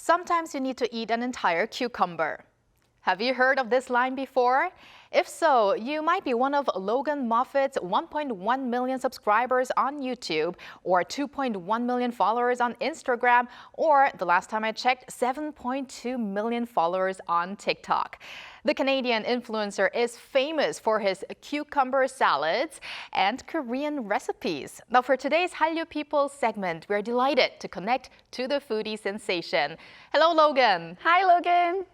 Sometimes you need to eat an entire cucumber. Have you heard of this line before? If so, you might be one of Logan Moffitt's 1.1 million subscribers on YouTube, or 2.1 million followers on Instagram, or the last time I checked, 7.2 million followers on TikTok. The Canadian influencer is famous for his cucumber salads and Korean recipes. Now for today's Hallyu People segment, we're delighted to connect to the foodie sensation. Hello, Logan. Hi, Logan.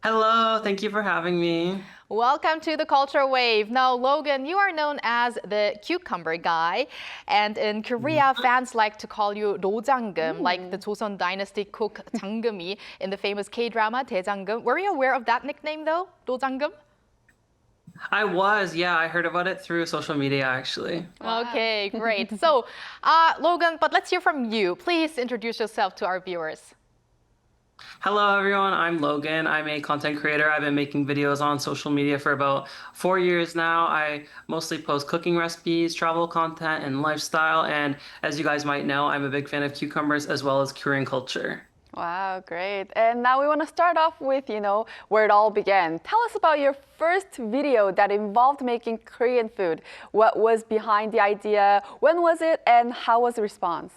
Hello, thank you for having me. Welcome to the Culture Wave. Now, Logan, you are known as the cucumber guy. And in Korea, fans like to call you Lojanggeum, like the Joseon Dynasty cook Janggeum in the famous K-drama Daejanggeum. Were you aware of that nickname, though, Lojanggeum? I heard about it through social media, actually. Wow. Okay, great. So, Logan, but let's hear from you. Please introduce yourself to our viewers. Hello, everyone. I'm Logan. I'm a content creator. I've been making videos on social media for about 4 years now. I mostly post cooking recipes, travel content, and lifestyle. And as you guys might know, I'm a big fan of cucumbers as well as Korean culture. Wow, great. And now we want to start off with, where it all began. Tell us about your first video that involved making Korean food. What was behind the idea? When was it? And how was the response?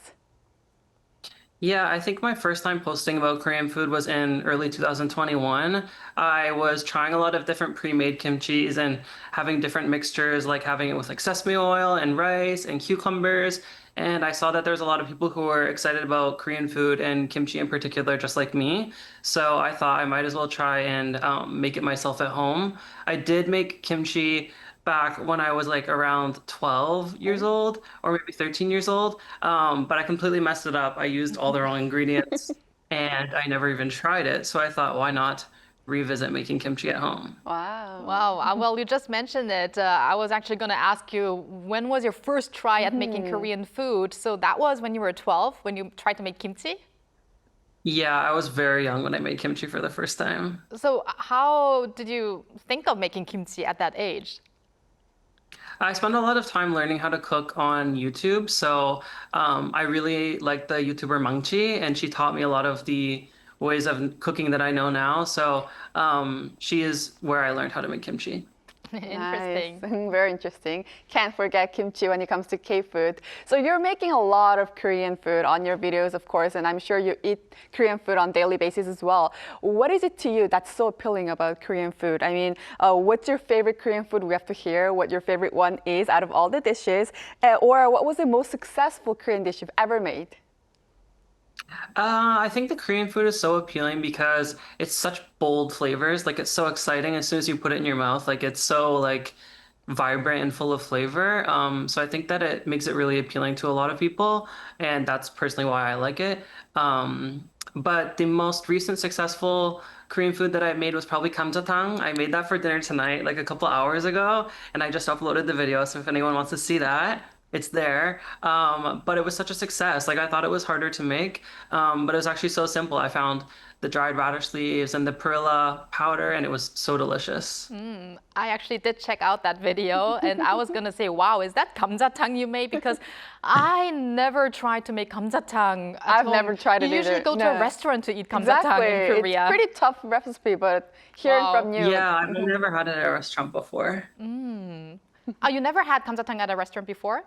Yeah, I think my first time posting about Korean food was in early 2021. I was trying a lot of different pre-made kimchis and having different mixtures, like having it with like sesame oil and rice and cucumbers. And I saw that there's a lot of people who were excited about Korean food and kimchi in particular, just like me. So I thought I might as well try and make it myself at home. I did make kimchi back when I was like around 12 years old or maybe 13 years old. But I completely messed it up. I used all the wrong ingredients and I never even tried it. So I thought, why not revisit making kimchi at home? Wow. Wow. Well, you just mentioned it. I was actually going to ask you, when was your first try at making Korean food? So that was when you were 12, when you tried to make kimchi? Yeah, I was very young when I made kimchi for the first time. So how did you think of making kimchi at that age? I spent a lot of time learning how to cook on YouTube. So I really liked the YouTuber Mangchi, and she taught me a lot of the ways of cooking that I know now. So she is where I learned how to make kimchi. Interesting. Nice. Very interesting. Can't forget kimchi when it comes to K-food. So you're making a lot of Korean food on your videos, of course, and I'm sure you eat Korean food on a daily basis as well. What is it to you that's so appealing about Korean food? I mean, what's your favorite Korean food? We have to hear what your favorite one is out of all the dishes. Or what was the most successful Korean dish you've ever made? I think the Korean food is so appealing because it's such bold flavors. Like it's so exciting as soon as you put it in your mouth. Like it's so like vibrant and full of flavor. So I think that it makes it really appealing to a lot of people, and that's personally why I like it. But the most recent successful Korean food that I made was probably kamjatang. I made that for dinner tonight, like a couple hours ago, and I just uploaded the video. So if anyone wants to see that, it's there. But it was such a success. Like I thought it was harder to make, but it was actually so simple. I found the dried radish leaves and the perilla powder, and it was so delicious. I actually did check out that video, and I was gonna say, wow, is that 감자탕 you made? Because I never tried to make 감자탕 at I've home. never tried it You usually either. go to a restaurant to eat 감자탕 Exactly. in Korea. It's pretty tough recipe, but hearing Wow. from you. Yeah, I've never had it at a restaurant before. Oh, you never had 감자탕 at a restaurant before?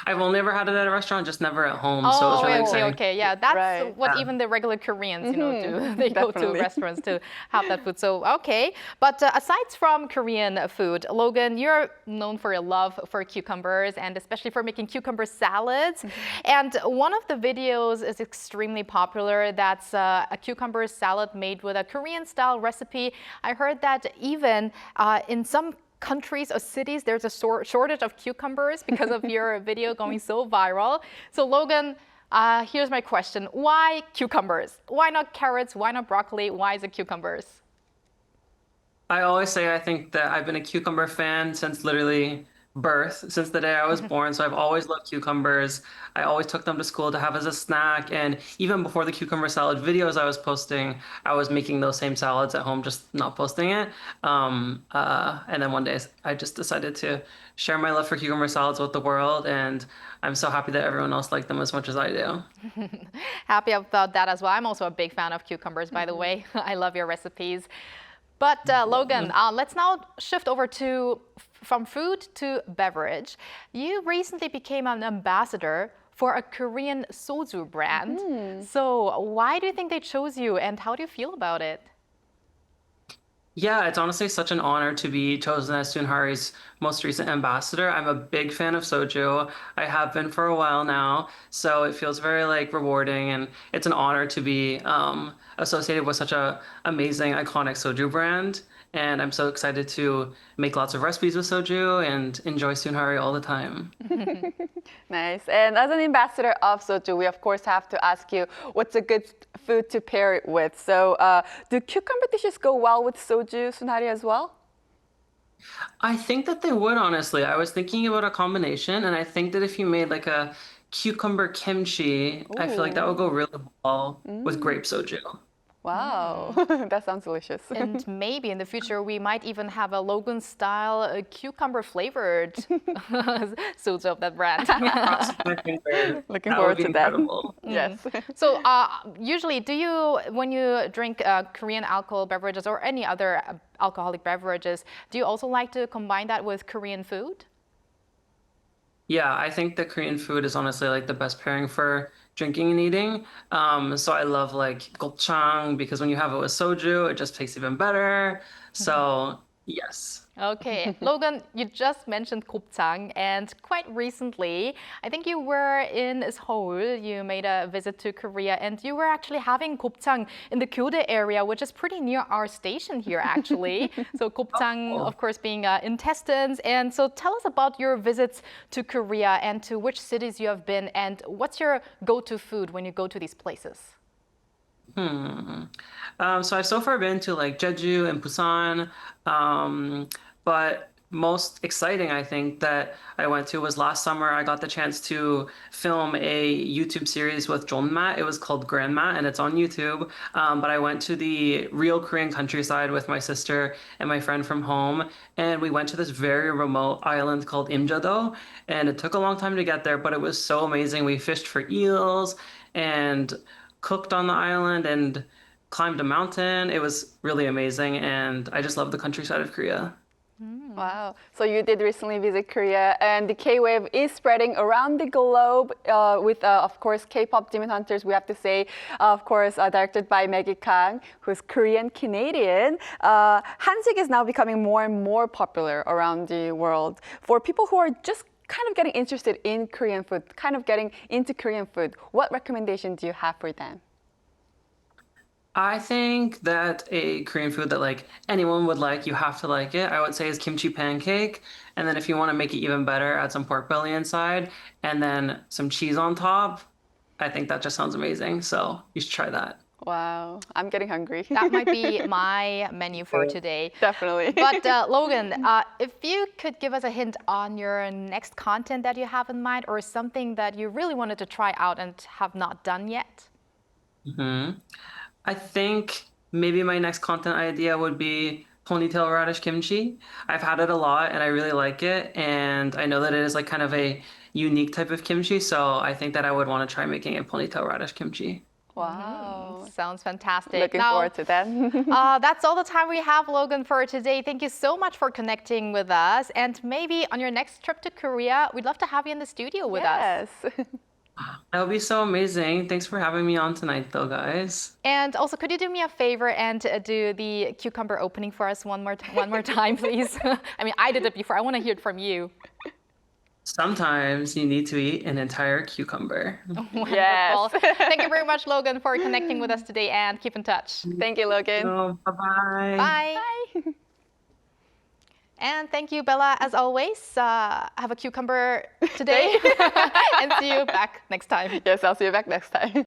I've only ever had it at a restaurant, just never at home. So it was really exciting. Okay. Yeah, that's Right. what Yeah. even the regular Koreans, do. They go to Definitely. restaurants to have that food. So, okay. But aside from Korean food, Logan, you're known for your love for cucumbers and especially for making cucumber salads. And one of the videos is extremely popular. That's a cucumber salad made with a Korean-style recipe. I heard that even in some countries or cities, there's a shortage of cucumbers because of your video going so viral. So Logan, here's my question. Why cucumbers? Why not carrots? Why not broccoli? Why is it cucumbers? I always say I think that I've been a cucumber fan since literally birth, since the day I was born. So I've always loved cucumbers. I always took them to school to have as a snack. And even before the cucumber salad videos I was posting, I was making those same salads at home, just not posting it. And then one day I just decided to share my love for cucumber salads with the world. And I'm so happy that everyone else liked them as much as I do. Happy about that as well. I'm also a big fan of cucumbers, by the way. I love your recipes. But Logan, let's now shift over to from food to beverage. You recently became an ambassador for a Korean soju brand. So why do you think they chose you and how do you feel about it? Yeah, it's honestly such an honor to be chosen as Soonhari's most recent ambassador. I'm a big fan of Soju. I have been for a while now, so it feels very like rewarding, and it's an honor to be associated with such a amazing, iconic Soju brand. And I'm so excited to make lots of recipes with Soju and enjoy Soonhari all the time. Nice. And as an ambassador of Soju, we of course have to ask you what's a good food to pair it with. So do cucumber dishes go well with Soju, Soonhari, as well? I think that they would, honestly. I was thinking about a combination, and I think that if you made like a cucumber kimchi, I feel like that would go really well with grape soju. Wow, that sounds delicious. And maybe in the future we might even have a Logan style cucumber flavored soju of that brand. Cross my fingers. Looking That forward would be to that. incredible. Yes. So usually when you drink Korean alcohol beverages or any other alcoholic beverages, do you also like to combine that with Korean food? Yeah, I think that Korean food is honestly like the best pairing for drinking and eating. So I love like gopchang because when you have it with soju, it just tastes even better. So yes. Okay, Logan, you just mentioned gopchang, and quite recently, I think you were in Seoul. You made a visit to Korea, and you were actually having gopchang in the Gyeode area, which is pretty near our station here, actually. So gopchang, of course, being intestines. And so tell us about your visits to Korea and to which cities you have been, and what's your go-to food when you go to these places? So I've so far been to like Jeju and Busan, but most exciting I think that I went to was last summer. I got the chance to film a YouTube series with Jonma. It was called Grandma, and it's on YouTube. But I went to the real Korean countryside with my sister and my friend from home, and we went to this very remote island called Imjedo, and it took a long time to get there, but it was so amazing. We fished for eels and cooked on the island and climbed a mountain. It was really amazing, and I just love the countryside of Korea. Wow. So you did recently visit Korea, and the K-Wave is spreading around the globe with, of course, K-pop Demon Hunters, we have to say, of course, directed by Maggie Kang, who's Korean-Canadian. Hansik is now becoming more and more popular around the world. For people who are just kind of getting interested in Korean food, kind of getting into Korean food, what recommendation do you have for them? I think that a Korean food that like anyone would like, you have to like it, I would say is kimchi pancake. And then if you want to make it even better, add some pork belly inside and then some cheese on top. I think that just sounds amazing. So you should try that. Wow, I'm getting hungry. That might be my menu for today. Definitely. But Logan, if you could give us a hint on your next content that you have in mind or something that you really wanted to try out and have not done yet. I think maybe my next content idea would be ponytail radish kimchi. I've had it a lot and I really like it. And I know that it is like kind of a unique type of kimchi. So I think that I would want to try making a ponytail radish kimchi. Wow. Sounds fantastic. Looking forward to that. That's all the time we have, Logan, for today. Thank you so much for connecting with us. And maybe on your next trip to Korea, we'd love to have you in the studio with us. Yes. That would be so amazing. Thanks for having me on tonight, though, guys. And also, could you do me a favor and do the cucumber opening for us one more time, please? I mean, I did it before. I want to hear it from you. Sometimes you need to eat an entire cucumber. Yes. Thank you very much, Logan, for connecting with us today, and keep in touch. Thank you, Logan. Oh, bye-bye. Bye. Bye. And thank you, Bella, as always. Have a cucumber today and see you back next time. Yes, I'll see you back next time.